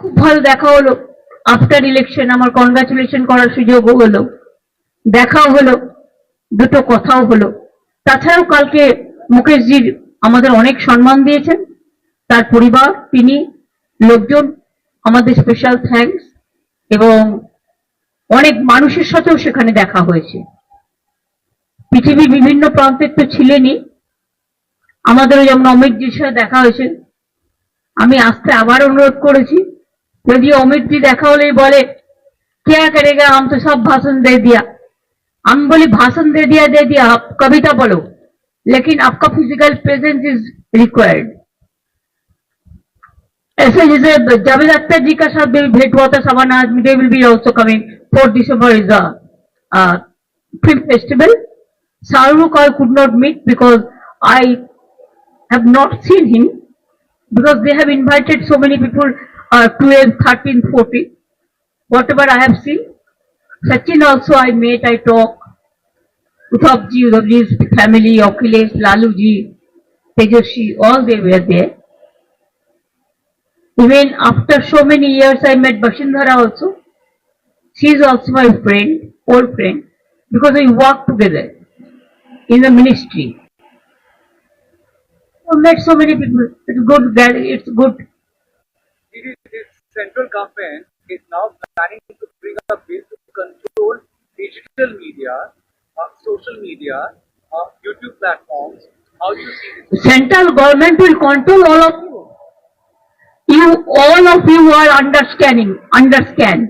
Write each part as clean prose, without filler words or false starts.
খুব ভালো দেখা হলো। আফটার ইলেকশন আমার কনগ্রাচুলেশন করার সুযোগও হলো, দেখাও হলো, দুটো কথাও হলো। তাছাড়াও কালকে মুকেশজির আমাদের অনেক সম্মান দিয়েছেন, তার পরিবার, তিনি, লোকজন, আমাদের স্পেশাল থ্যাঙ্কস। এবং অনেক মানুষের সাথেও সেখানে দেখা হয়েছে, পৃথিবীর বিভিন্ন প্রান্তের তো ছিলেনই, আমাদেরও যেমন অমিতজির সাথে দেখা হয়েছে। আমি আসতে আবার অনুরোধ করেছি, যদিও অমিতজি দেখা হলেই বলে क्या करेगा, हम तो सब भाषण दे दिया। हम बोली भाषण दे दिया, आप कविता बोलो, लेकिन आपका फिजिकल प्रेजेंस इज रिक्वायर्ड। ऐसे जैसे जावेद अख्तर जी का साथ भी भेंट हुआ था सवाना, they will be also coming. 4 December is a film festival. Shahrukh I could not meet because I have not seen him, because they have invited so many people, 12, 13, 14. Whatever I have seen, Sachin also I met, I talked. Udhavji's family, Akhilesh, Laluji, Tejashi, all they were there. Even after so many years, I met Bashindhara also. She is also my friend, old friend, because we worked together in the ministry. I met so many people. It's good. It's good. This central government is now planning to bring a bill to control digital media, social media, YouTube platforms. How do you see this? Central government will control all of you. All of you are understand.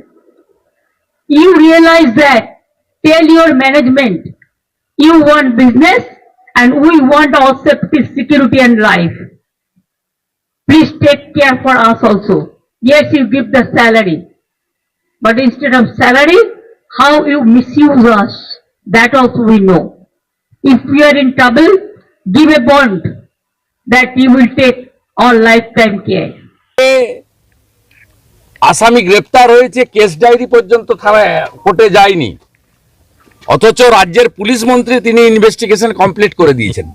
You realize that, tell your management, you want business and we want our safety, security and life. Please take care for us also. Yes, you give the salary, but instead of salary, how you misuse us, that also we know. If we are in trouble, give a bond that you will take our lifetime care. আসামি গ্রেপ্তার হয়েছে, case diary পর্যন্ত থানায় কোর্টে যায়নি, অথচ রাজ্যের police মন্ত্রী তিনি ইনভেস্টিগেশন কমপ্লিট করে দিয়েছেন।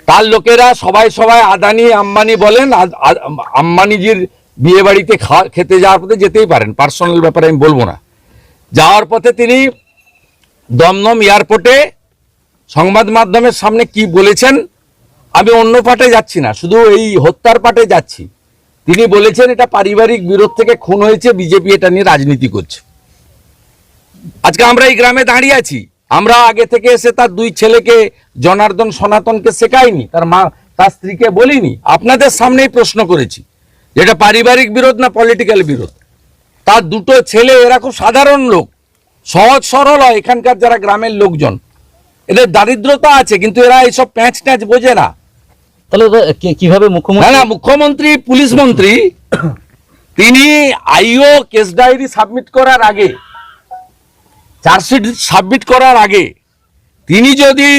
তার লোকেরা সবাই আদানি আম্বানি বলেন, আম্বানিজির বিয়ে বাড়িতে খেতে যাওয়ার পথে যেতেই পারেন, পার্সোনাল ব্যাপারে আমি বলবো না। যাওয়ার পথে তিনি দমদম এয়ারপোর্টে সংবাদ মাধ্যমের সামনে কি বলেছেন, আমি অন্য পাটে যাচ্ছি না, শুধু এই হত্যার পাটে যাচ্ছি। তিনি বলেছেন এটা পারিবারিক বিরোধ থেকে খুন হয়েছে, বিজেপি এটা নিয়ে রাজনীতি করছে। আজকে আমরা এই গ্রামে দাঁড়িয়ে আছি, আমরা আগে থেকে এসে তার 2 ছেলেকে, জনার্দন সনাতনকে শেখাইনি, তার মা তার স্ত্রীকে বলিনি, আপনাদের সামনেই প্রশ্ন করেছি যেটা পারিবারিক বিরোধ না পলিটিক্যাল বিরোধ। তার 2 ছেলে, এরা খুব সাধারণ লোক, সহজ সরল হয়, এখানকার যারা গ্রামের লোকজন, এদের দারিদ্রতা আছে, কিন্তু এরা এইসব প্যাঁচ ট্যাঁচ বোঝে না। তাহলে কিভাবে মুখ্যমন্ত্রী পুলিশ মন্ত্রী তিনি আইও কেস ডায়েরি সাবমিট করার আগে, চার্জশিট সাবমিট করার আগে তিনি যদি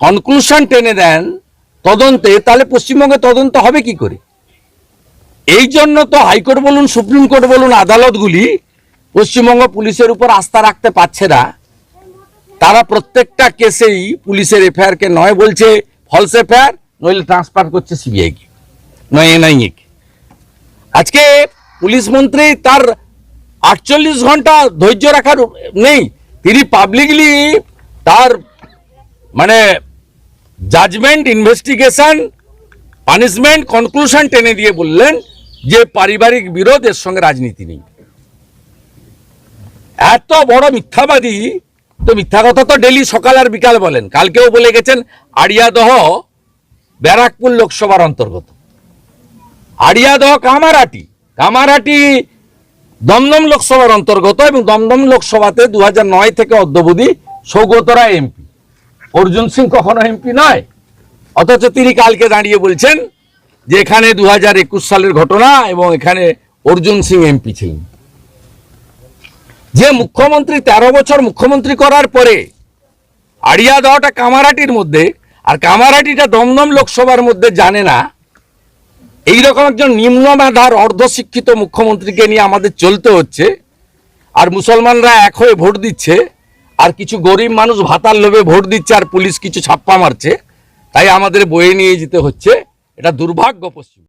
কনক্লুশন টেনে দেন তদন্তে, তাহলে পশ্চিমবঙ্গে তদন্ত হবে কি করে? এই জন্য তো হাইকোর্ট বলুন, সুপ্রিম কোর্ট বলুন, আদালতগুলি পশ্চিমবঙ্গ পুলিশের উপর আস্থা রাখতে পারছে না। তারা প্রত্যেকটা কেসেই পুলিশের এফআইআর কে নয় বলছে ফলস এফআইআর, নইলে ট্রান্সফার করছে সিবিআই কে, নয় এনআইএ কে। আজকে পুলিশ মন্ত্রী তার 48 ঘন্টা ধৈর্য রাখার নেই, তিনি পাবলিকলি তার মানে জাজমেন্ট, ইনভেস্টিগেশন, পানিশমেন্ট, কনক্লুশন টেনে দিয়ে বললেন যে পারিবারিক বিরোধ, এর সঙ্গে রাজনীতি নেই। এত বড় মিথ্যাবাদী, তো মিথ্যা কথা তো ডেলি সকাল আর বিকাল বলেন। কালকেও বলে গেছেন আড়িয়াদহ ব্যারাকপুর লোকসভার অন্তর্গত, আড়িয়াদহ কামারহাটি দমদম লোকসভার অন্তর্গত, এবং দমদম লোকসভাতে 2009 থেকে অদ্যাবধি সৌগত রায় এমপি, অর্জুন সিং কখনো এমপি নয়। অথচ তিনি কালকে দাঁড়িয়ে বলছেন যে এখানে 2021 সালের ঘটনা এবং এখানে অর্জুন সিং এমপি ছিলেন। যে মুখ্যমন্ত্রী 13 বছর মুখ্যমন্ত্রী করার পরে আড়িয়াদহটা কামারহাটির মধ্যে আর কামারহাটিটা দমদম লোকসভার মধ্যে জানে না, এইরকম একজন নিম্ন মেধার অর্ধশিক্ষিত মুখ্যমন্ত্রীকে নিয়ে আমাদের চলতে হচ্ছে। আর মুসলমানরা এক হয়ে ভোট দিচ্ছে, আর কিছু গরিব মানুষ ভাতার লোভে ভোট দিচ্ছে, আর পুলিশ কিছু ছাপ্পা মারছে, তাই আমাদের বয়ে নিয়ে যেতে হচ্ছে। এটা দুর্ভাগ্য পশ্চিম।